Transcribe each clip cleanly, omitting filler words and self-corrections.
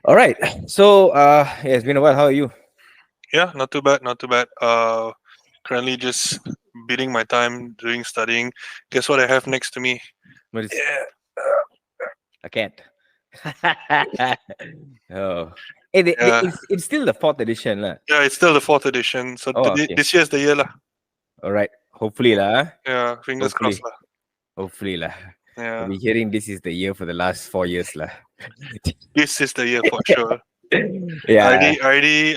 All right. So, yeah, it's been a while. How are you? Yeah, not too bad, not too bad. Currently just beating my time doing studying. Guess what I have next to me? What is Yeah, a cat? Oh, yeah, it's still the fourth edition, lah. yeah. It's still the fourth edition, so Oh, okay. this year's the year lah. All right. Hopefully, lah. Yeah, fingers crossed Hopefully, lah. hopefully, lah. I've Yeah, been hearing this is the year for the last 4 years, lah. this is the year for sure. Yeah. I already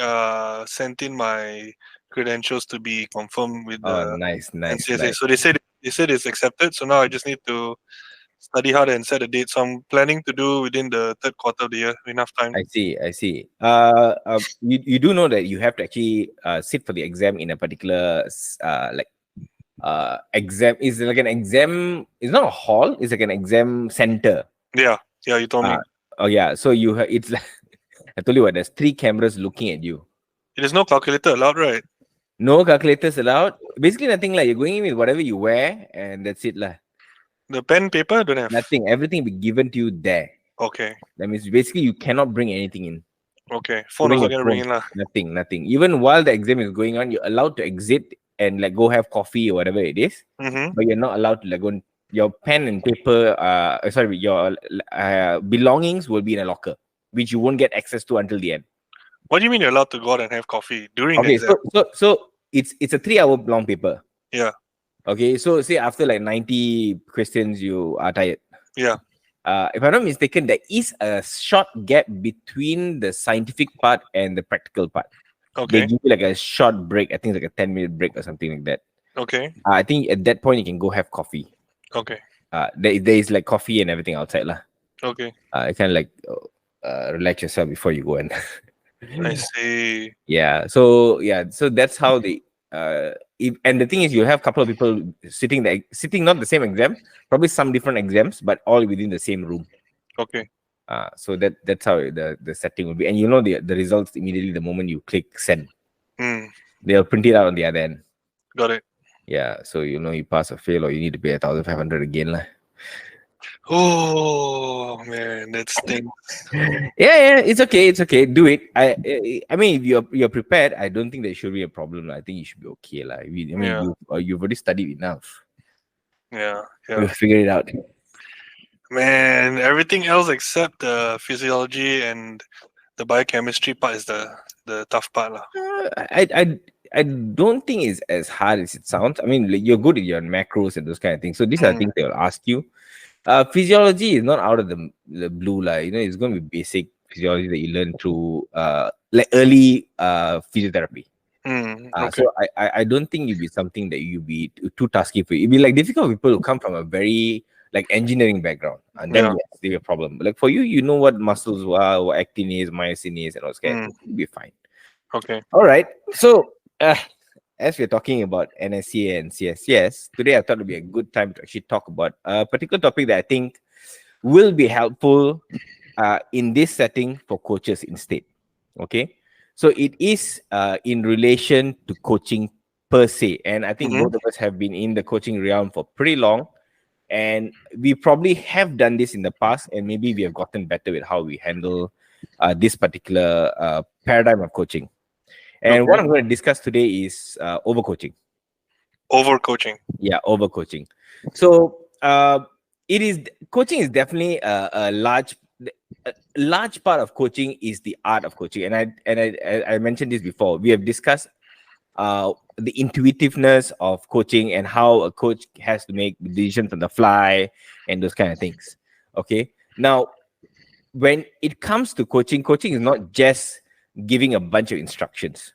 sent in my credentials to be confirmed with Oh, the nice, nice, NCSA. nice. So they said it's accepted. So now I just need to study hard and set a date. So I'm planning to do within the third quarter of the year. Enough time. I see. I see. You do know that you have to actually sit for the exam in a particular exam. Is like an exam. It's not a hall. It's like an exam center. Yeah, yeah. You told me. Oh yeah. So it's like I told you what. There's 3 cameras looking at you. There's no calculator allowed, right? No calculators allowed. Basically nothing. Like you're going in with whatever you wear, and that's it lah. The pen paper don't have. Nothing. Everything will be given to you there. Okay, That means basically you cannot bring anything in. okay. Phone Bring also your gonna bring phone. in lah. Nothing. Even while the exam is going on, you're allowed to exit and like go have coffee or whatever it is, Mm-hmm. but you're not allowed to like go. Your pen and paper, your belongings will be in a locker, which you won't get access to until the end. What do you mean you're allowed to go out and have coffee during the Okay, exam? so it's a 3 hour long paper. Yeah, Okay, so say after like 90 questions, you are tired. yeah. If I'm not mistaken, there is a short gap between the scientific part and the practical part. They Okay, give you like a short break. I think it's like a 10-minute break or something like that. okay, I think at that point you can go have coffee. okay, There is like coffee and everything outside lah. okay. You can like relax yourself before you go and I see. So that's how the and the thing is you have a couple of people sitting not the same exam, probably some different exams, but all within the same room. Okay. So that's how the setting will be, and you know the results immediately the moment you click send. They'll print it out on the other end. Got it. Yeah, so you know you pass or fail, or you need to pay 1,500 again lah. Oh man, that stinks. Yeah, it's okay. Do it. I mean, if you're prepared, I don't think there should be a problem lah. I think you should be okay lah. I mean, Yeah. you've already studied enough. Yeah, You'll yeah. figure it out. Man, everything else except the physiology and the biochemistry part is the tough part lah. I don't think it's as hard as it sounds. I mean, like, you're good at your macros and those kind of things. So these are things they will ask you. Physiology is not out of the blue lah. You know, it's going to be basic physiology that you learn through like early physiotherapy. Okay. So I don't think it'd be something that you'd be too tasky for you. It'd be like difficult for people who come from a very like engineering background, and then Yeah. yes, it'd be a problem. But like for you, you know what muscles are, what actin is, myosin is, and all that. You'll be fine. Okay. All right. So as we're talking about NSCA and CSCS, today I thought it would be a good time to actually talk about a particular topic that I think will be helpful in this setting for coaches instead. Okay. So it is in relation to coaching per se. And I think both of us have been in the coaching realm for pretty long. And we probably have done this in the past, and maybe we have gotten better with how we handle this particular paradigm of coaching. And what I'm going to discuss today is overcoaching. Overcoaching. Yeah, overcoaching. So coaching is definitely a large part of coaching is the art of coaching. And I mentioned this before. We have discussed the intuitiveness of coaching and how a coach has to make decisions on the fly and those kind of things. Okay. Now, when it comes to coaching is not just giving a bunch of instructions.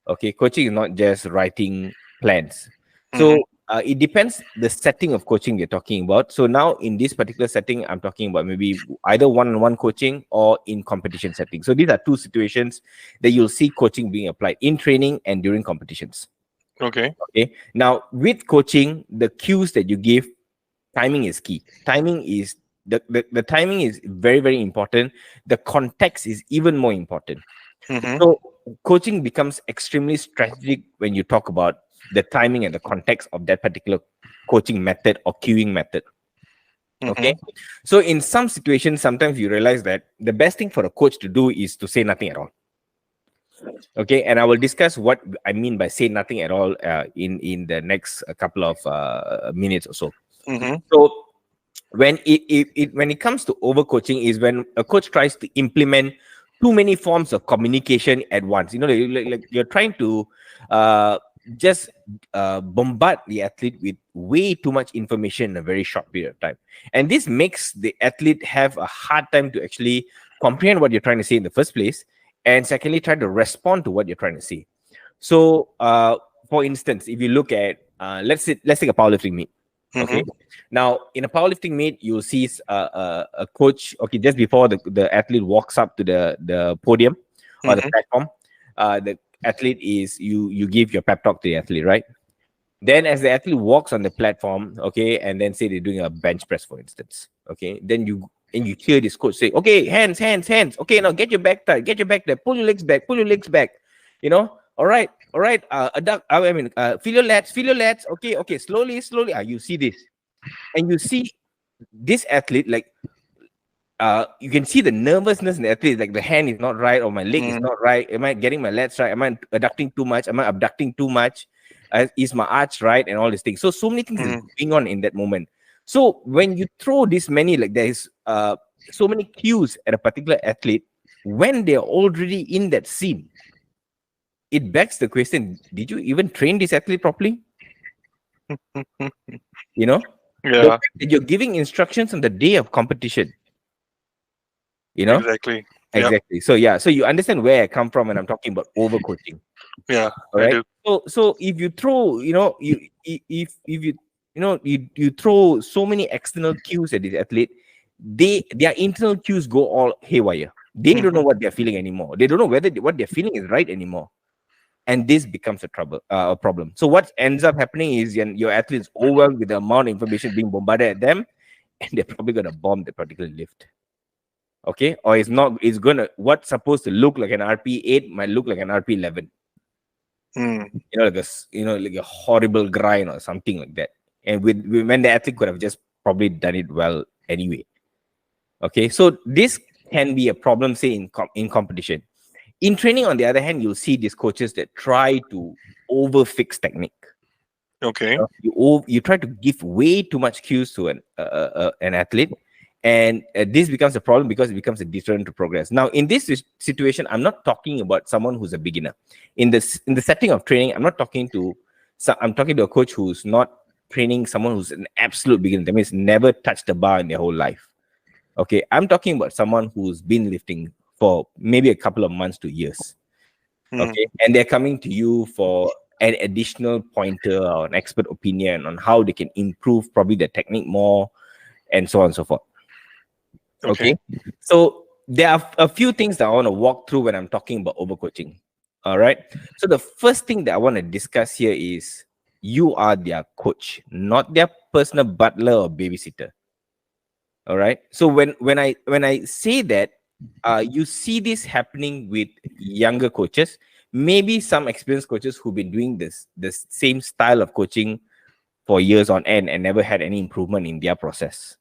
Okay, coaching is not just writing plans. So it depends the setting of coaching we're talking about. So now in this particular setting, I'm talking about maybe either one-on-one coaching or in competition setting. So these are two situations that you'll see coaching being applied in training and during competitions. Okay. Okay. Now with coaching, the cues that you give, timing is key. Timing is the timing is very, very important. The context is even more important. So coaching becomes extremely strategic when you talk about the timing and the context of that particular coaching method or cueing method. Okay. So in some situations, sometimes you realize that the best thing for a coach to do is to say nothing at all. Okay, and I will discuss what I mean by say nothing at all in the next couple of minutes or so. So when when it comes to overcoaching is when a coach tries to implement too many forms of communication at once. You know, like you're trying to just bombard the athlete with way too much information in a very short period of time, and this makes the athlete have a hard time to actually comprehend what you're trying to say in the first place, and secondly try to respond to what you're trying to say. So for instance, if you look at let's take a powerlifting meet. Okay. Now, in a powerlifting meet, you'll see a coach. Okay, just before the athlete walks up to the podium or the platform, the athlete is you give your pep talk to the athlete, right? Then, as the athlete walks on the platform, okay, and then say they're doing a bench press, for instance, okay, then you hear this coach say, "Okay, hands, hands, hands. Okay, now get your back tight, get your back there, pull your legs back, pull your legs back. You know, all right, all right. Feel your lats, feel your lats. Okay, okay, slowly, slowly. You see this, and you see this athlete like you can see the nervousness in the athlete, like the hand is not right or my leg is not right. Am I getting my lats right? Am I adducting too much? Am I abducting too much? Is my arch right? And all these things. So many things is going on in that moment. So when you throw this many, like there is so many cues at a particular athlete, when they're already in that scene, it begs the question: did you even train this athlete properly? You know, the fact that you're giving instructions on the day of competition. You know, Exactly. exactly. So yeah, so you understand where I come from when I'm talking about overcoaching. Yeah, All I right. do. So if you throw, you know, if you throw so many external cues at this athlete, their internal cues go all haywire. They don't know what they're feeling anymore. They don't know whether what they're feeling is right anymore, and this becomes a problem. So what ends up happening is your athletes overwhelmed with the amount of information being bombarded at them, and they're probably gonna bomb the particular lift. Okay, or it's gonna what's supposed to look like an RP8 might look like an RP11. You know, like a horrible grind or something like that. And when the athlete could have just probably done it well anyway. Okay, so this can be a problem, say in competition. In training, on the other hand, you'll see these coaches that try to overfix technique. Okay. You try to give way too much cues to an athlete, and this becomes a problem because it becomes a deterrent to progress. Now, in this situation, I'm not talking about someone who's a beginner. In the setting of training, I'm talking to a coach who's not training someone who's an absolute beginner. That means never touched the bar in their whole life. Okay, I'm talking about someone who's been lifting for maybe a couple of months to years. Okay, and they're coming to you for an additional pointer or an expert opinion on how they can improve probably the technique more, and so on and so forth. Okay. So there are a few things that I want to walk through when I'm talking about overcoaching. All right. So the first thing that I want to discuss here is you are their coach, not their personal butler or babysitter. All right. So when I say that, you see this happening with younger coaches, maybe some experienced coaches who've been doing the same style of coaching for years on end and never had any improvement in their process.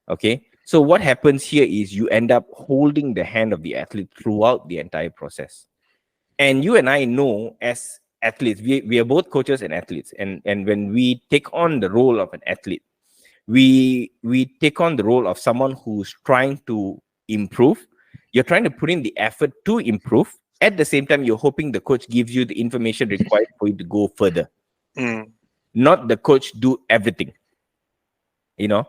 Okay. So what happens here is you end up holding the hand of the athlete throughout the entire process. And you and I know, as athletes, we are both coaches and athletes. And when we take on the role of an athlete, we take on the role of someone who's trying to improve. You're trying to put in the effort to improve. At the same time, you're hoping the coach gives you the information required for you to go further. Not the coach do everything. You know,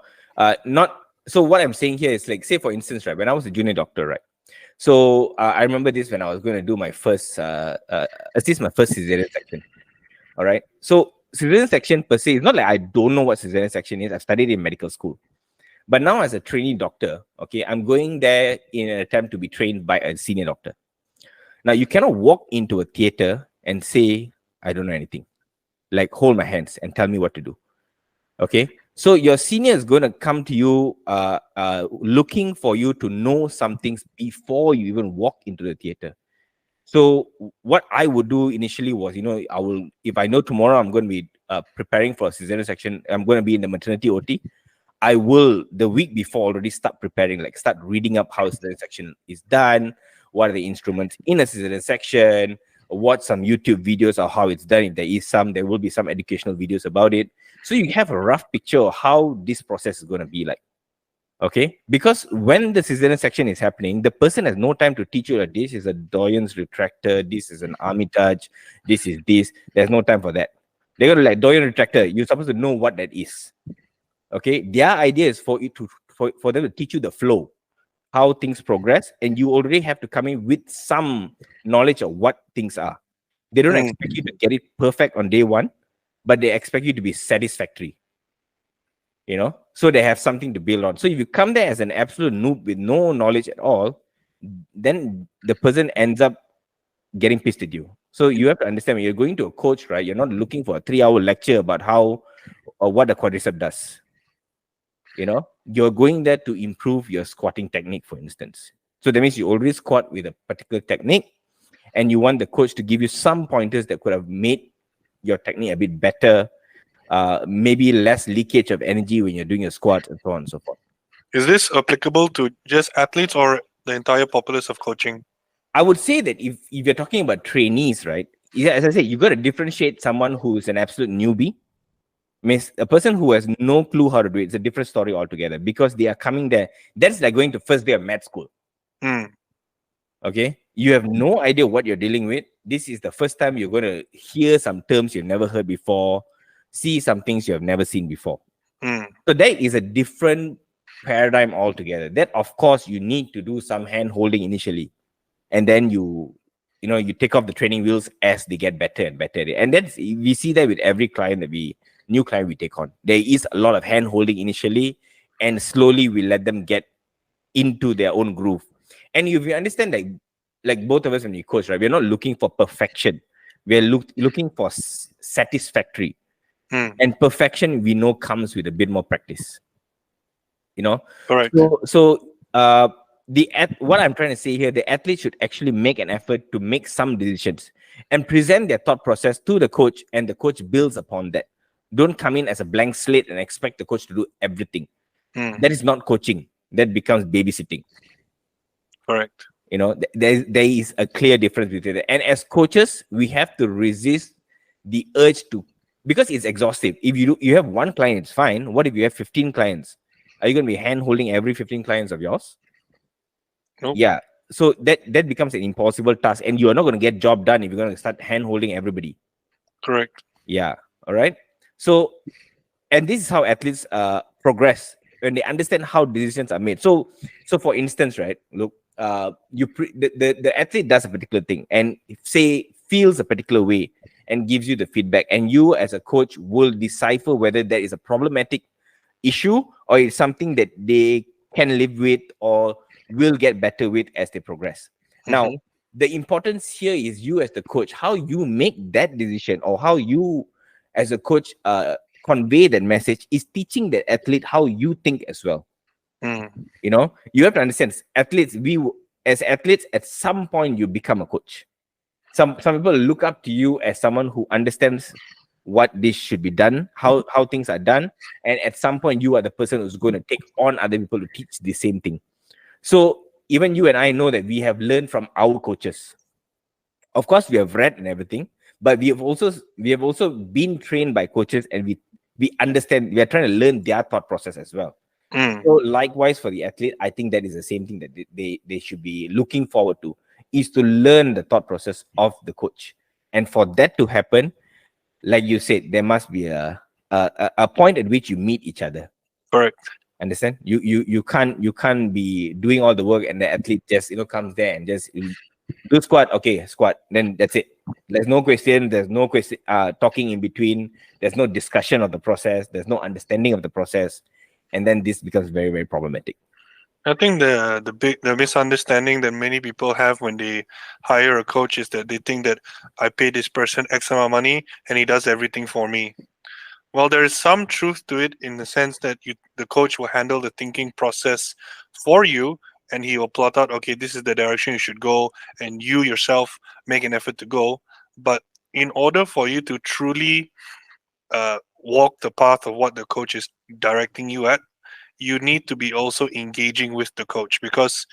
not so. What I'm saying here is, like, say for instance, right, when I was a junior doctor, right. So I remember this when I was going to do my first, assist my first cesarean section. All right. So cesarean section per se is not like I don't know what cesarean section is. I've studied in medical school. But now as a trainee doctor, okay, I'm going there in an attempt to be trained by a senior doctor. Now, you cannot walk into a theater and say, I don't know anything. Like, hold my hands and tell me what to do. Okay. So your senior is going to come to you looking for you to know some things before you even walk into the theater. So what I would do initially was, if I know tomorrow I'm going to be preparing for a cesarean section, I'm going to be in the maternity OT, I will the week before already start preparing, like start reading up how Scissoring section is done, what are the instruments in a Scissoring section, watch some YouTube videos of how it's done. If there is some, there will be some educational videos about it. So you have a rough picture of how this process is going to be like. Okay, because when the Scissoring section is happening, the person has no time to teach you that this is a Doyen's retractor, this is an Armitage, this is this. There's no time for that. They're gonna like Doyen retractor. You're supposed to know what that is. Okay, their idea is for it to for them to teach you the flow, how things progress, and you already have to come in with some knowledge of what things are. They don't Mm. expect you to get it perfect on day one, but they expect you to be satisfactory. So they have something to build on. So if you come there as an absolute noob with no knowledge at all, then the person ends up getting pissed at you. So you have to understand, when you're going to a coach, right? You're not looking for a 3-hour lecture about how or what a quadricep does. You're going there to improve your squatting technique, for instance. So that means you already squat with a particular technique, and you want the coach to give you some pointers that could have made your technique a bit better, maybe less leakage of energy when you're doing your squats, and so on and so forth. Is this applicable to just athletes or the entire populace of coaching? I would say that if you're talking about trainees, right? As I say, you got to differentiate someone who is an absolute newbie. Means a person who has no clue how to do it. It's a different story altogether, because they are coming there. That's like going to first day of med school. Mm. Okay, you have no idea what you're dealing with. This is the first time you're going to hear some terms you've never heard before, see some things you have never seen before. Mm. So that is a different paradigm altogether. That, of course, you need to do some hand holding initially, and then you take off the training wheels as they get better and better. And we see that with every new client we take on. There is a lot of hand holding initially, and slowly we let them get into their own groove. And if you understand, like both of us when we coach, right, we're not looking for perfection. We're looking for satisfactory. Mm. And perfection, we know, comes with a bit more practice. Correct. So what I'm trying to say here, the athlete should actually make an effort to make some decisions and present their thought process to the coach, and the coach builds upon that. Don't come in as a blank slate and expect the coach to do everything. Mm. That is not coaching. That becomes babysitting. Correct. There is a clear difference between it. And as coaches, we have to resist the urge to, because it's exhaustive. If you have one client, it's fine. What if you have 15 clients? Are you going to be hand holding every 15 clients of yours? Nope. Yeah. So that becomes an impossible task, and you are not going to get job done if you're going to start hand holding everybody. Correct. Yeah. All right. So, and this is how athletes progress when they understand how decisions are made. So for instance, right? Look, the athlete does a particular thing, and say feels a particular way, and gives you the feedback, and you as a coach will decipher whether that is a problematic issue or it's something that they can live with or will get better with as they progress. Now, the importance here is you as the coach, how you make that decision, or how you as a coach convey that message, is teaching the athlete how you think as well. Mm. You have to understand, as athletes, at some point you become a coach. Some people look up to you as someone who understands what this should be done, how things are done, and at some point you are the person who's going to take on other people to teach the same thing. So even you and I know that we have learned from our coaches. Of course, we have read and everything, but we have also been trained by coaches, and we understand. We are trying to learn their thought process as well. Mm. So likewise for the athlete, I think that is the same thing that they should be looking forward to, is to learn the thought process of the coach. And for that to happen, like you said, there must be a point at which you meet each other. Correct. Understand? You can't be doing all the work and the athlete just comes there and just do squat. Okay, squat. Then that's it. There's no question. There's no question. Talking in between. There's no discussion of the process. There's no understanding of the process, and then this becomes very, very problematic. I think the misunderstanding that many people have when they hire a coach is that they think that I pay this person X amount of money and he does everything for me. Well, there is some truth to it in the sense that the coach will handle the thinking process for you, and he will plot out, okay, this is the direction you should go, and you yourself make an effort to go. But in order for you to truly walk the path of what the coach is directing you at, you need to be also engaging with the coach, because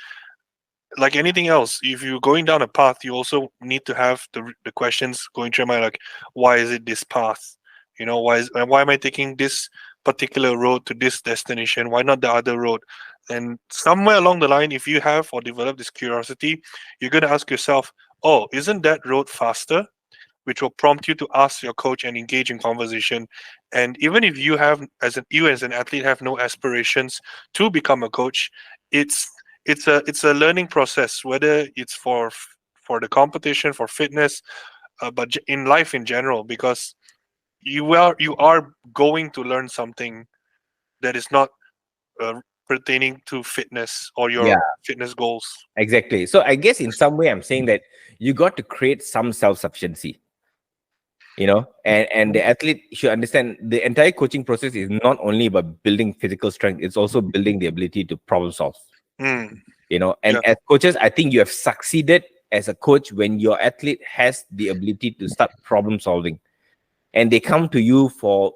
like anything else, if you're going down a path, you also need to have the questions going through your mind, like, why is it this path? Why am I taking this particular road to this destination? Why not the other road? And somewhere along the line, if you have or develop this curiosity, you're going to ask yourself, oh, isn't that road faster? Which will prompt you to ask your coach and engage in conversation. And even if you as an athlete have no aspirations to become a coach, it's it's a learning process, whether it's for the competition, for fitness, but in life in general, because you are going to learn something that is not uh, pertaining to fitness or your Yeah, fitness goals. exactly. So I guess in some way I'm saying that you got to create some self-sufficiency, and the athlete should understand the entire coaching process is not only about building physical strength, it's also building the ability to problem solve. Mm, And yeah. as coaches, I think you have succeeded as a coach when your athlete has the ability to start problem solving, and they come to you for,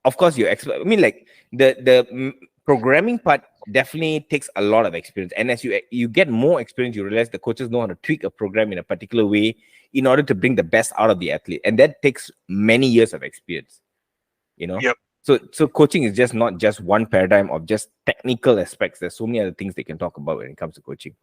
of course, your expert. I mean, like the programming part definitely takes a lot of experience, and as you get more experience, you realize the coaches know how to tweak a program in a particular way in order to bring the best out of the athlete, and that takes many years of experience. you know Yep. so coaching is just not just one paradigm of just technical aspects. There's so many other things they can talk about when it comes to coaching.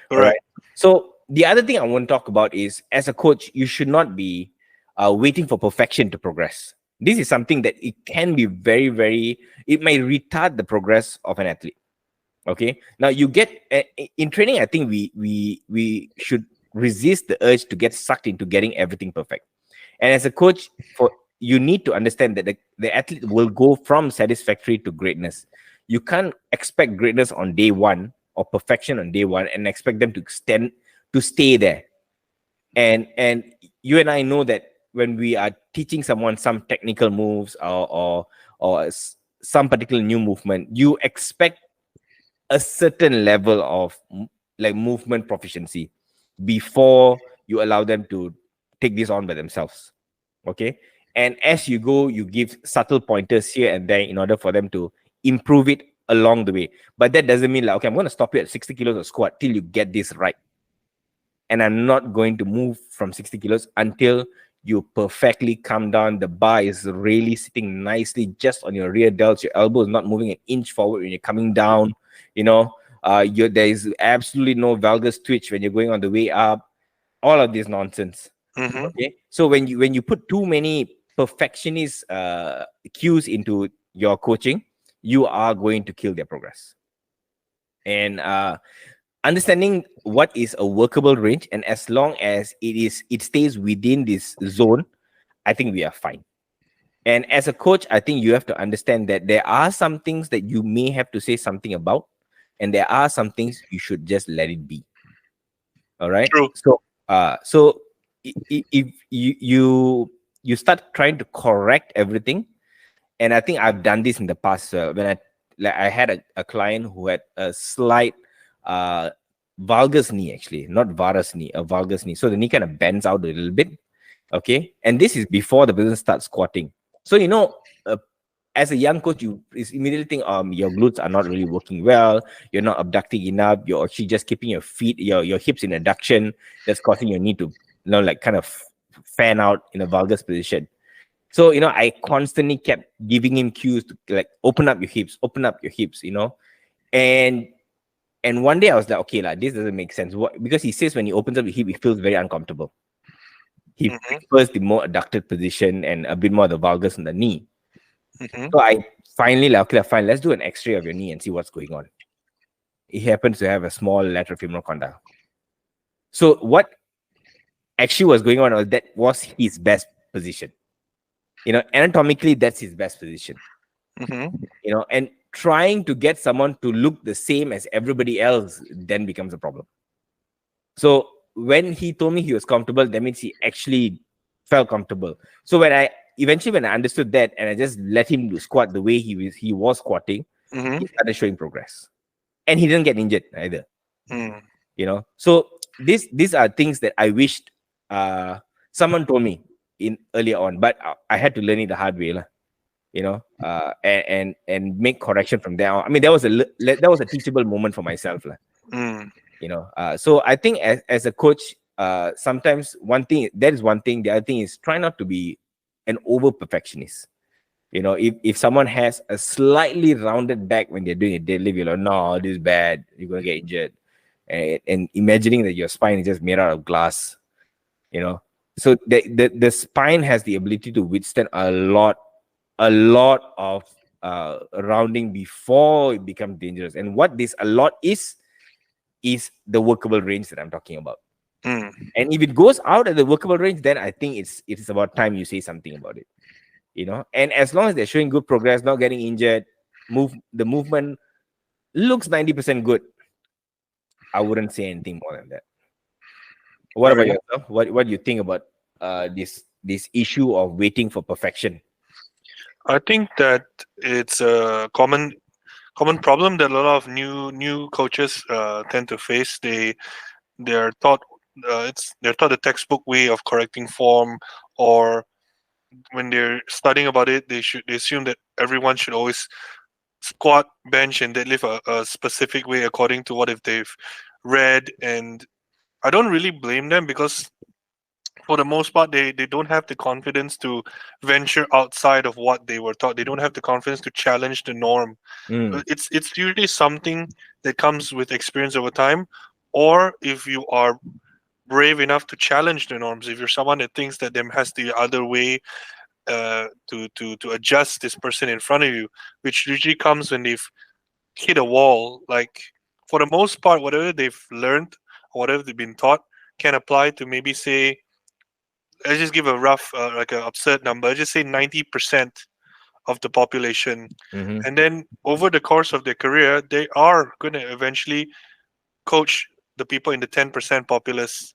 All Correct. right. So the other thing I want to talk about is, as a coach, you should not be waiting for perfection to progress. This is something that it can be very, very, it may retard the progress of an athlete. Okay. Now you get in training, I think we should resist the urge to get sucked into getting everything perfect. And as a coach, for you need to understand that the athlete will go from satisfactory to greatness. You can't expect greatness on day one or perfection on day one and expect them to stay there. And you and I know that when we are teaching someone some technical moves or some particular new movement, you expect a certain level of like movement proficiency before you allow them to take this on by themselves. Okay. And as you go, you give subtle pointers here and there in order for them to improve it along the way. But that doesn't mean like, okay, I'm going to stop you at 60 kilos of squat till you get this right. And I'm not going to move from 60 kilos until you perfectly come down. The bar is really sitting nicely just on your rear delts. Your elbow is not moving an inch forward when you're coming down. There is absolutely no valgus twitch when you're going on the way up. All of this nonsense. Mm-hmm. Okay. So when you put too many perfectionist cues into your coaching, you are going to kill their progress. And understanding what is a workable range, and as long as it stays within this zone, I think we are fine. And as a coach, I think you have to understand that there are some things that you may have to say something about, and there are some things you should just let it be. All right. True. So if you start trying to correct everything, and I think I've done this in the past when I had a client who had a slight valgus knee, actually, not varus knee, a valgus knee. So the knee kind of bends out a little bit. Okay. And this is before the person starts squatting. So, as a young coach, you immediately think your glutes are not really working well. You're not abducting enough. You're actually just keeping your feet, your hips in adduction. That's causing your knee to, like kind of fan out in a valgus position. So, I constantly kept giving him cues to like open up your hips, and one day I was like, okay, this doesn't make sense. Because he says when he opens up the hip, he feels very uncomfortable. He Mm-hmm. prefers the more adducted position and a bit more of the valgus in the knee. Mm-hmm. So I finally like, okay, fine, let's do an X-ray of your knee and see what's going on. He happens to have a small lateral femoral condyle. So what actually was going on was his best position. Anatomically, that's his best position. Mm-hmm. And trying to get someone to look the same as everybody else then becomes a problem. So when he told me he was comfortable, that means he actually felt comfortable. So when I understood that, and I just let him do squat the way he was squatting, Mm-hmm. he started showing progress, and he didn't get injured either. Mm. So these are things that I wished someone told me in earlier on, but I had to learn it the hard way, lah. and make correction from there on. I mean, that was a teachable moment for myself, lah. Mm. So I think as a coach, sometimes that is one thing. The other thing is try not to be an over perfectionist. If someone has a slightly rounded back when they're doing a deadlift, you're like, no, this is bad, you're gonna get injured, and imagining that your spine is just made out of glass. So the spine has the ability to withstand a lot of rounding before it becomes dangerous. And what this a lot is the workable range that I'm talking about. Mm. And if it goes out of the workable range, then I think it's about time you say something about it. And as long as they're showing good progress, not getting injured, the movement looks 90% good, I wouldn't say anything more than that. What about yourself? What do you think about this issue of waiting for perfection? I think that it's a common problem that a lot of new coaches tend to face. They're taught they're taught the textbook way of correcting form, or when they're studying about it, they assume that everyone should always squat, bench, and deadlift a specific way according to what if they've read. And I don't really blame them, because for the most part, they don't have the confidence to venture outside of what they were taught. They don't have the confidence to challenge the norm. It's usually something that comes with experience over time, or if you are brave enough to challenge the norms. If you're someone that thinks that there has the other way to adjust this person in front of you, which usually comes when they've hit a wall. Like, for the most part, whatever they've learned or whatever they've been taught can apply to, maybe, say, let's just give a rough like an absurd number. Let's just say 90% of the population. Mm-hmm. And then over the course of their career, they are going to eventually coach the people in the 10% populace.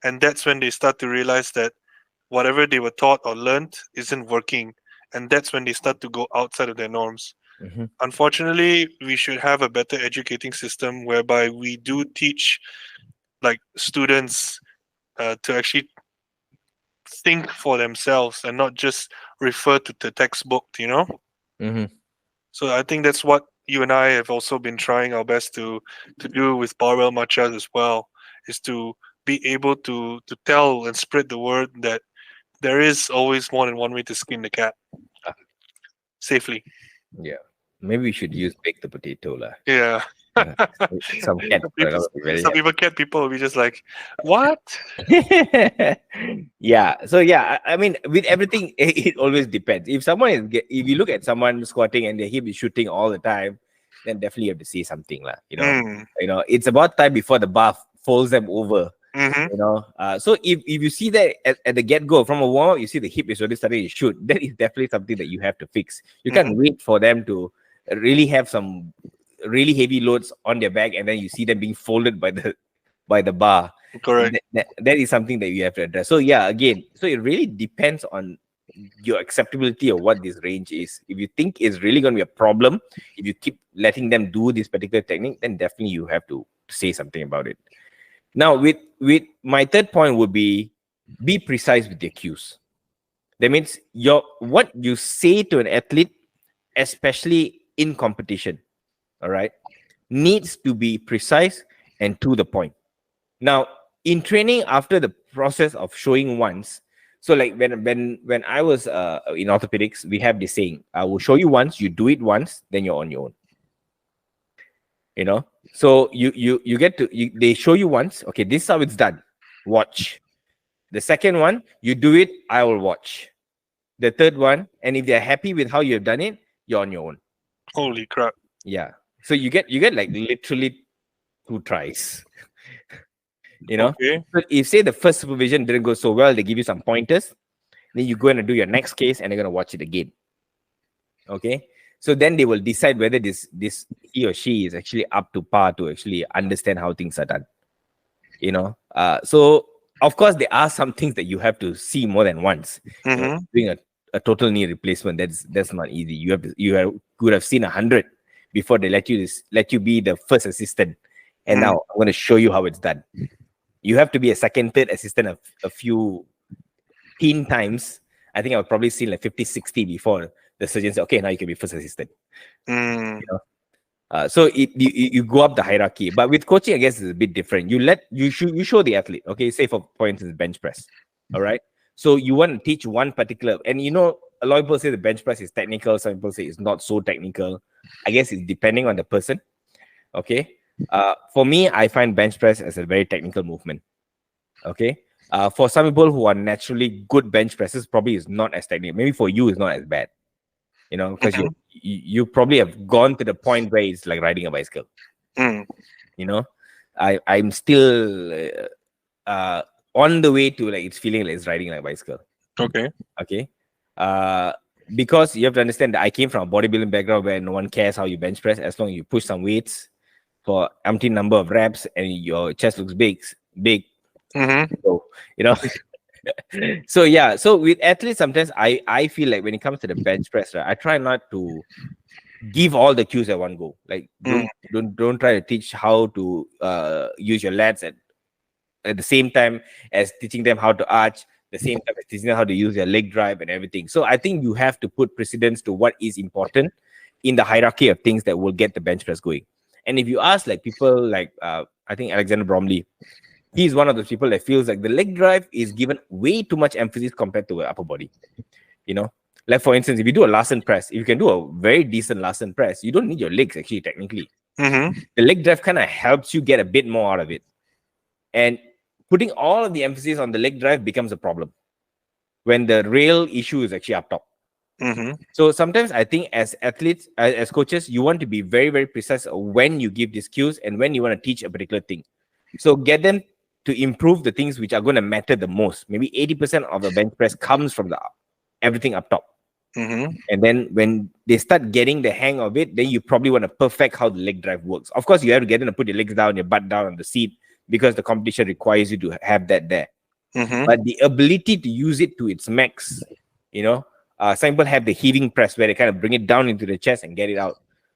And that's when they start to realize that whatever they were taught or learned isn't working. And that's when they start to go outside of their norms. Mm-hmm. Unfortunately, we should have a better educating system whereby we do teach, like, students to actually think for themselves and not just refer to the textbook, Mm-hmm. So I think that's what you and I have also been trying our best to do with barbell matchas as well, is to be able to tell and spread the word that there is always more than one way to skin the cat safely. Yeah, maybe we should use bake the potato lah. Yeah. Some cat people will be just like, what? Yeah. So yeah, I mean, with everything, it always depends. If you look at someone squatting and their hip is shooting all the time, then definitely you have to say something lah. It's about time before the bar folds them over. Mm-hmm. So if you see that at the get-go from a warm-up, you see the hip is already starting to shoot, that is definitely something that you have to fix. You can't wait for them to really have some really heavy loads on their back and then you see them being folded by the bar. Correct. That is something that you have to address. So yeah, again, so it really depends on your acceptability of what this range is. If you think it's really going to be a problem, if you keep letting them do this particular technique, then definitely you have to say something about it. Now, with my third point would be precise with your cues. That means what you say to an athlete, especially in competition, all right, needs to be precise and to the point. Now, in training, after the process of showing once, so like when I was in orthopedics, we have this saying: I will show you once, you do it once, then you're on your own. So you get to they show you once, okay, this is how it's done, watch. The second one, you do it, I will watch. The third one, and if they're happy with how you've done it, you're on your own. Holy crap. Yeah. So you get like literally 2 tries. Okay. So if say the first supervision didn't go so well, they give you some pointers, then you go and do your next case and they're going to watch it again. Okay. So then they will decide whether this he or she is actually up to par to actually understand how things are done. So of course there are some things that you have to see more than once. Mm-hmm. Doing a total knee replacement, that's not easy. You could have seen 100 before they let you be the first assistant. And now I'm going to show you how it's done. You have to be a second, third assistant a few teen times. I think I've probably seen like 50, 60 before the surgeon said, okay, now you can be first assistant. Mm. You know, so you go up the hierarchy. But with coaching, I guess it's a bit different. You show the athlete. Okay, say for instance, bench press. All right. So you want to teach one particular, and you know, a lot of people say the bench press is technical. Some people say it's not so technical. I guess it's depending on the person. Okay. For me, I find bench press as a very technical movement. Okay. For some people who are naturally good bench presses, probably is not as technical. Maybe for you, it's not as bad. You know, because you probably have gone to the point where it's like riding a bicycle. Mm. You know, I'm still on the way to like it's feeling like it's riding like a bicycle. Okay. Okay. Because you have to understand that I came from a bodybuilding background where no one cares how you bench press as long as you push some weights for empty number of reps and your chest looks big. Mm-hmm. So you know. So yeah, so with athletes, sometimes I feel like when it comes to the bench press, right, I try not to give all the cues at one go. Like don't try to teach how to use your lats at the same time as teaching them how to arch, the same time as teaching them how to use their leg drive and everything. So I think you have to put precedence to what is important in the hierarchy of things that will get the bench press going. And if you ask like people like I think Alexander Bromley, he's one of those people that feels like the leg drive is given way too much emphasis compared to the upper body. You know, like for instance, if you do a Larsen press, if you can do a very decent Larsen press, you don't need your legs actually technically. Mm-hmm. The leg drive kind of helps you get a bit more out of it. And putting all of the emphasis on the leg drive becomes a problem when the real issue is actually up top. Mm-hmm. So sometimes I think as athletes, as coaches, you want to be very, very precise when you give these cues and when you want to teach a particular thing. So get them to improve the things which are going to matter the most. Maybe 80% of the bench press comes from the everything up top. Mm-hmm. And then when they start getting the hang of it, then you probably want to perfect how the leg drive works. Of course, you have to get them to put your legs down, your butt down on the seat because the competition requires you to have that there. Mm-hmm. But the ability to use it to its max, you know, some people have the heaving press where they kind of bring it down into the chest and get it out.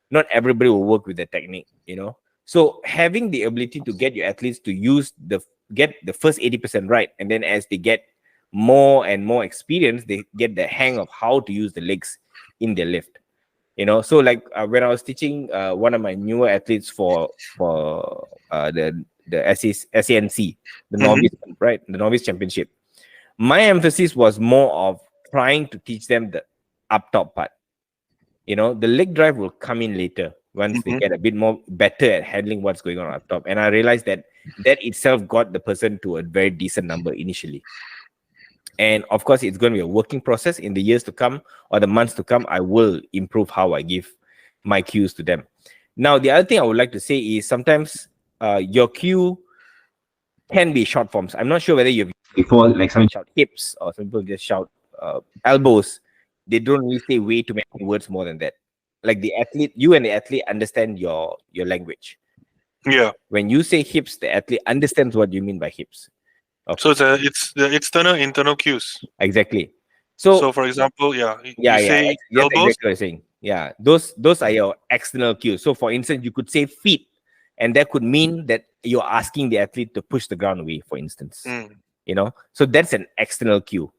Not everybody will work with the technique, you know. So having the ability to get your athletes to get the first 80% right, and then as they get more and more experience, they get the hang of how to use the legs in their lift. You know, so like when I was teaching one of my newer athletes for the SANC, the novice, right, the novice championship, my emphasis was more of trying to teach them the up top part. You know, the leg drive will come in later once they get a bit more better at handling what's going on up top. And I realized that itself got the person to a very decent number initially. And of course, it's going to be a working process in the years to come or the months to come. I will improve how I give my cues to them. Now, the other thing I would like to say is sometimes your cue can be short forms. I'm not sure whether you've before, like some shout hips or some people just shout elbows. They don't really say way too many words more than that. Like the athlete, you and the athlete understand your language. Yeah. When you say hips, the athlete understands what you mean by hips. Okay. So it's the external internal cues. Exactly. So for example, you say elbows. exactly what you're saying. Yeah, those are your external cues. So for instance, you could say feet, and that could mean that you're asking the athlete to push the ground away, for instance. You know, so that's an external cue.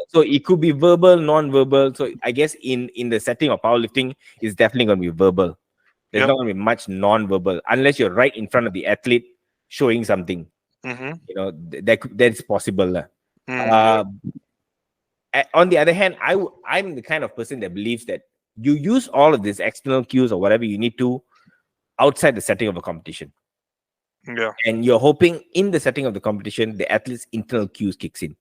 So it could be verbal, non-verbal. So I guess in the setting of powerlifting, it's definitely going to be verbal. There's not going to be much non-verbal unless you're right in front of the athlete showing something. You know, that's possible. On the other hand, I'm the kind of person that believes that you use all of these external cues or whatever you need to outside the setting of a competition. Yeah. And you're hoping in the setting of the competition, the athlete's internal cues kicks in.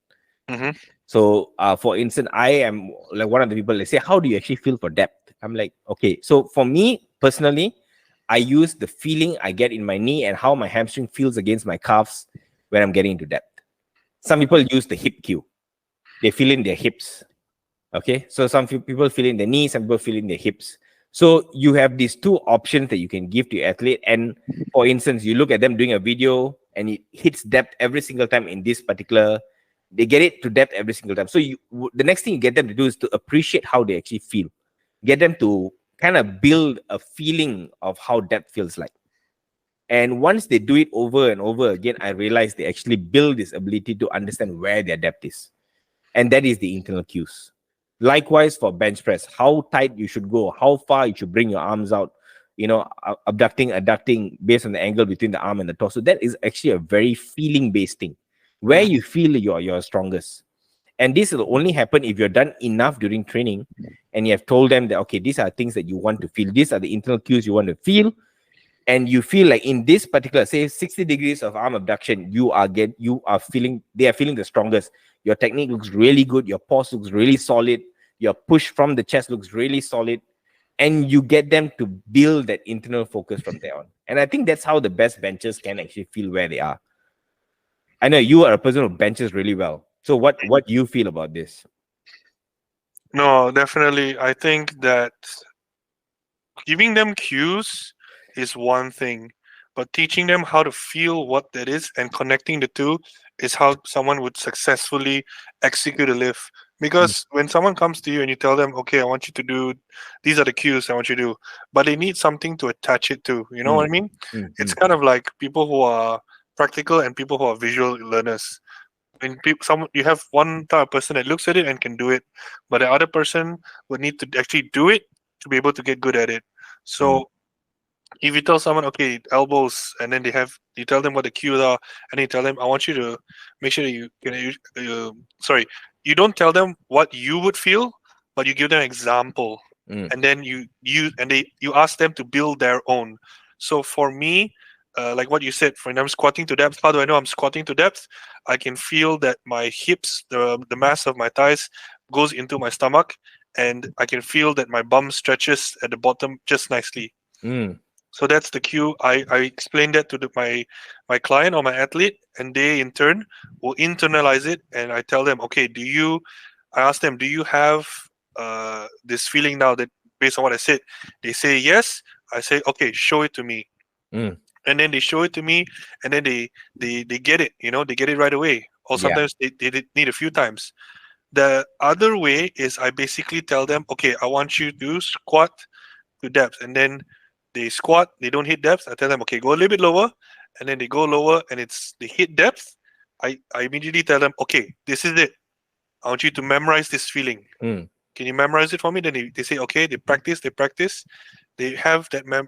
So, for instance, I am like one of the people that say, how do you actually feel for depth? I'm like, okay. So for me personally, I use the feeling I get in my knee and how my hamstring feels against my calves when I'm getting into depth. Some people use the hip cue. They feel in their hips. Okay. So some people feel in their knees, some people feel in their hips. So you have these two options that you can give to your athlete. And for instance, you look at them doing a video and it hits depth every single time in this particular, they get it to depth every single time. So the next thing you get them to do is to appreciate how they actually feel. Get them to kind of build a feeling of how depth feels like. And once they do it over and over again, I realize they actually build this ability to understand where their depth is. And that is the internal cues. Likewise for bench press, how tight you should go, how far you should bring your arms out, abducting, adducting based on the angle between the arm and the torso. That is actually a very feeling based thing, where Mm. you feel you're strongest. And this will only happen if you're done enough during training and you have told them that, okay, these are things that you want to feel. These are the internal cues you want to feel. And you feel like in this particular, say 60 degrees of arm abduction, they are feeling the strongest. Your technique looks really good. Your pause looks really solid. Your push from the chest looks really solid. And you get them to build that internal focus from there on. And I think that's how the best benchers can actually feel where they are. I know you are a person who benches really well. So what do you feel about this? No, definitely. I think that giving them cues is one thing, but teaching them how to feel what that is and connecting the two is how someone would successfully execute a lift. Because when someone comes to you and you tell them, okay, I want you to do, these are the cues I want you to do, but they need something to attach it to. You know what I mean? It's kind of like people who are practical and people who are visual learners. When you have one type of person that looks at it and can do it, but the other person would need to actually do it to be able to get good at it. So if you tell someone, okay, elbows, and then you tell them what the cues are, and you tell them, I want you to make sure that sorry, you don't tell them what you would feel, but you give them an example, and then you ask them to build their own. So for me, like what you said, when I'm squatting to depth, how do I know I'm squatting to depth? I can feel that my hips, the mass of my thighs, goes into my stomach, and I can feel that my bum stretches at the bottom just nicely. So that's the cue. I explain that to my client or my athlete, and they in turn will internalize it. And I tell them, okay, I ask them, do you have this feeling now that based on what I said? They say yes. I say, okay, show it to me. And then they show it to me, and then they get it. They get it right away. Or Yeah. sometimes they need a few times. The other way is I basically tell them, okay, I want you to squat to depth, and then they squat, they don't hit depth. I tell them, okay, go a little bit lower, and then they go lower, and they hit depth. I immediately tell them, okay, this is it. I want you to memorize this feeling. Can you memorize it for me? Then they say, okay, they practice, they have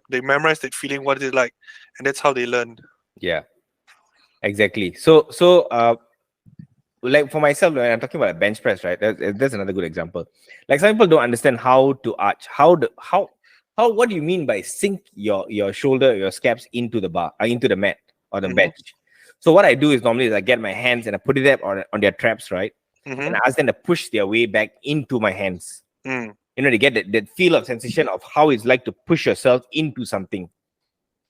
they memorize that feeling, what is it like, and that's how they learn. Yeah, exactly. So like for myself, when I'm talking about a bench press, right? That's another good example. Like some people don't understand how to arch. What do you mean by sink your shoulder, your scaps into the bar, into the mat or the bench? So what I do is normally I get my hands and I put it up on their traps, right? And I ask them to push their way back into my hands. To get that feel of sensation of how it's like to push yourself into something.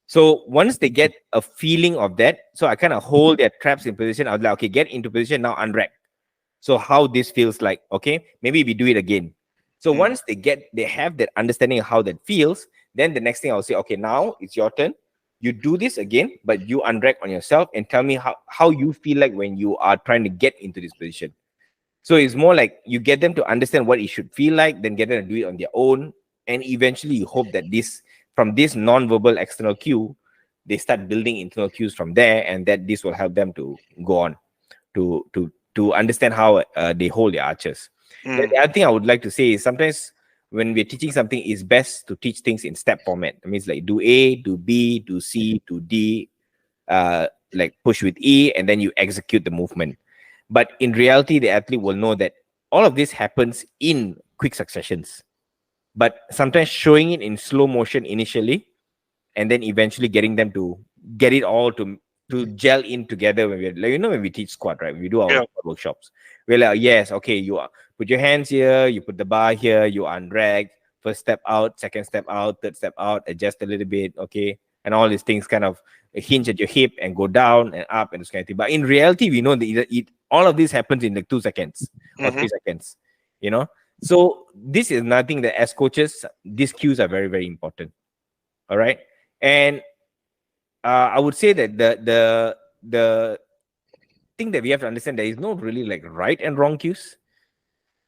So once they get a feeling of that, so I kind of hold their traps in position. I was like, okay, get into position now, unrack. So how this feels like, okay, maybe we do it again. So once they have that understanding of how that feels, then the next thing I'll say, okay, now it's your turn. You do this again, but you unrack on yourself and tell me how you feel like when you are trying to get into this position. So it's more like you get them to understand what it should feel like, then get them to do it on their own. And eventually you hope that from this non-verbal external cue, they start building internal cues from there, and that this will help them to go on to understand how they hold their arches. The other thing I would like to say is sometimes when we're teaching something, it's best to teach things in step format. That means like do A, do B, do C, do D, like push with E, and then you execute the movement. But in reality, the athlete will know that all of this happens in quick successions. But sometimes showing it in slow motion initially, and then eventually getting them to get it all to gel in together when we're like, when we teach squat, right? When we do our workshops, we're like, yes, okay, put your hands here, you put the bar here, you unrag, first step out, second step out, third step out, adjust a little bit, okay, and all these things kind of hinge at your hip and go down and up and this kind of thing. But in reality, we know that all of this happens in like 2 seconds or 3 seconds, So this is nothing that as coaches, these cues are very, very important. All right. And I would say that the thing that we have to understand, there is no really like right and wrong cues.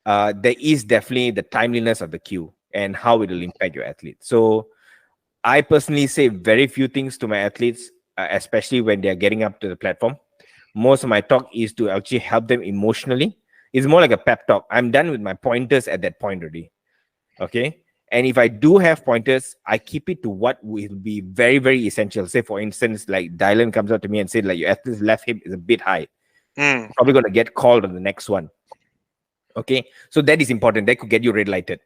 There is definitely the timeliness of the cue and how it will impact your athlete. So I personally say very few things to my athletes, especially when they are getting up to the platform. Most of my talk is to actually help them emotionally It's more like a pep talk. I'm done with my pointers at that point already. Okay. And if I do have pointers, I keep it to what will be very, very essential. Say, for instance, like Dylan comes up to me and said, like, your athlete's left hip is a bit high. Mm. Probably going to get called on the next one. Okay. So that is important. That could get you red lighted.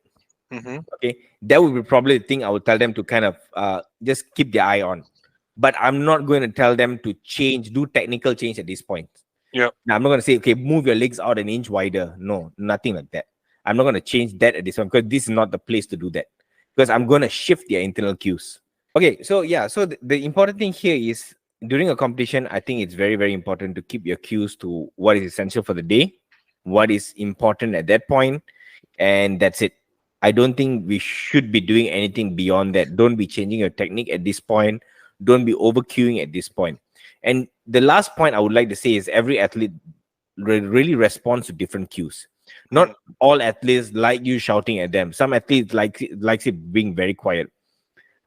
Mm-hmm. Okay. That would be probably the thing I would tell them to kind of just keep their eye on. But I'm not going to tell them to do technical change at this point. Yeah. Now, I'm not going to say, okay, move your legs out an inch wider. No, nothing like that. I'm not going to change that at this point because this is not the place to do that. Because I'm going to shift their internal cues. Okay, so yeah, so the important thing here is during a competition, I think it's very, very important to keep your cues to what is essential for the day, what is important at that point, and that's it. I don't think we should be doing anything beyond that. Don't be changing your technique at this point. Don't be over cueing at this point. And the last point I would like to say is every athlete really responds to different cues. Not all athletes like you shouting at them. Some athletes likes it being very quiet.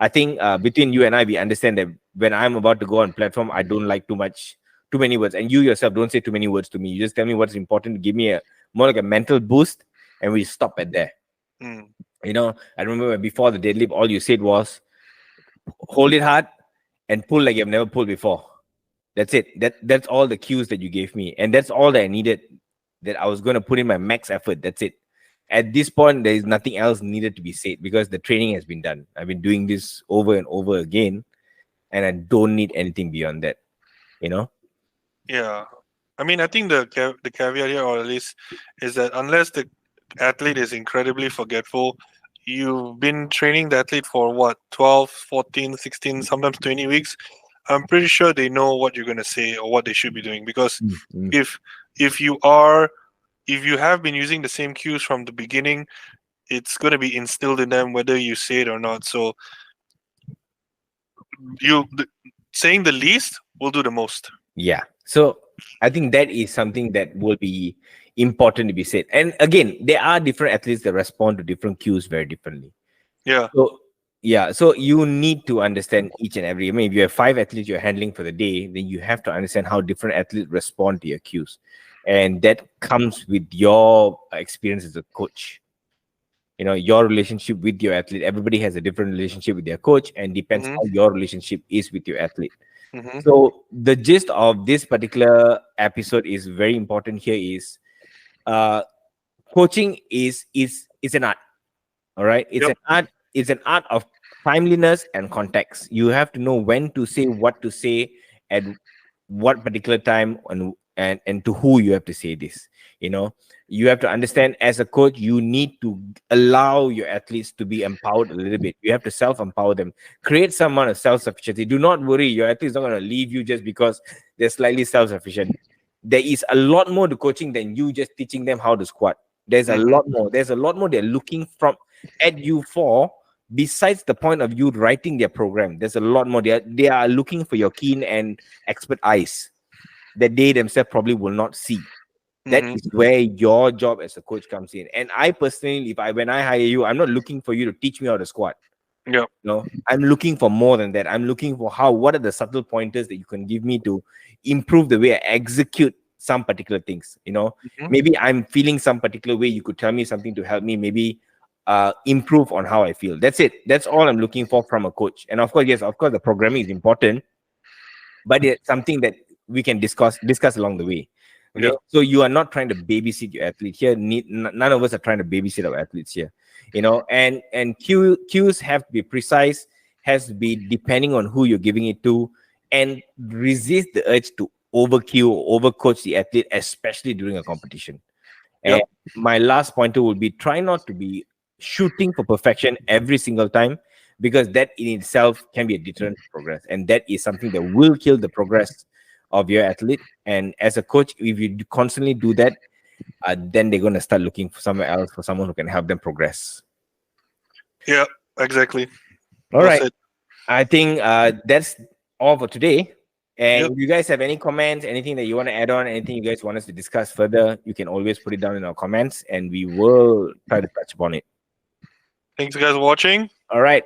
I think between you and I, we understand that when I'm about to go on platform, I don't like too many words. And you yourself don't say too many words to me. You just tell me what's important. Give me a more like a mental boost, and we stop at there. Mm. You know, I remember before the deadlift, all you said was hold it hard and pull like you've never pulled before. That's it. That's all the cues that you gave me, and that's all that I needed. That I was going to put in my max effort. That's it. At this point, there is nothing else needed to be said because the training has been done. I've been doing this over and over again, and I don't need anything beyond that. You know? Yeah. I mean, I think the caveat here, or at least, is that unless the athlete is incredibly forgetful, you've been training the athlete for what, 12, 14, 16, sometimes 20 weeks. I'm pretty sure they know what you're going to say or what they should be doing, because Mm-hmm. if you have been using the same cues from the beginning, it's going to be instilled in them whether you say it or not. So saying the least will do the most. Yeah. So I think that is something that will be important to be said. And again, there are different athletes that respond to different cues very differently. Yeah. So yeah, so you need to understand each and every. I mean, if you have 5 athletes you're handling for the day, then you have to understand how different athletes respond to your cues, and that comes with your experience as a coach. You know, your relationship with your athlete. Everybody has a different relationship with their coach, and depends Mm-hmm. how your relationship is with your athlete. Mm-hmm. So the gist of this particular episode is very important. Here is, coaching is an art. All right, it's Yep. an art. It's an art of timeliness and context. You have to know when to say what to say at what particular time, and to who you have to say this. You know, you have to understand as a coach, you need to allow your athletes to be empowered a little bit. You have to self-empower them, create some amount of self-sufficiency. Do not worry, your athletes not going to leave you just because they're slightly self-sufficient. There is a lot more to coaching than you just teaching them how to squat. There's a lot more. There's a lot more they're looking from at you for, besides the point of you writing their program. There's a lot more. They are looking for your keen and expert eyes that they themselves probably will not see. That Mm-hmm. is where your job as a coach comes in. And I personally, when I hire you, I'm not looking for you to teach me how to squat. Yeah. No, I'm looking for more than that. I'm looking for what are the subtle pointers that you can give me to improve the way I execute some particular things. You know, Mm-hmm. maybe I'm feeling some particular way. You could tell me something to help me maybe improve on how I feel. That's it. That's all I'm looking for from a coach. And of course, yes, of course, the programming is important, but it's something that we can discuss along the way. Okay, Yeah. so you are not trying to babysit your athlete here. None of us are trying to babysit our athletes here. You know, and cues have to be precise, has to be depending on who you're giving it to, and resist the urge to over cue or over coach the athlete, especially during a competition. Yep. And my last pointer would be try not to be shooting for perfection every single time, because that in itself can be a deterrent to progress, and that is something that will kill the progress of your athlete. And as a coach, if you constantly do that, then they're going to start looking for somewhere else, for someone who can help them progress. Yeah. Exactly. All Well right, said. I think that's all for today. And Yep. if you guys have any comments, anything that you want to add on, anything you guys want us to discuss further, you can always put it down in our comments, and we will try to touch upon it. Thanks, guys, for watching. All right.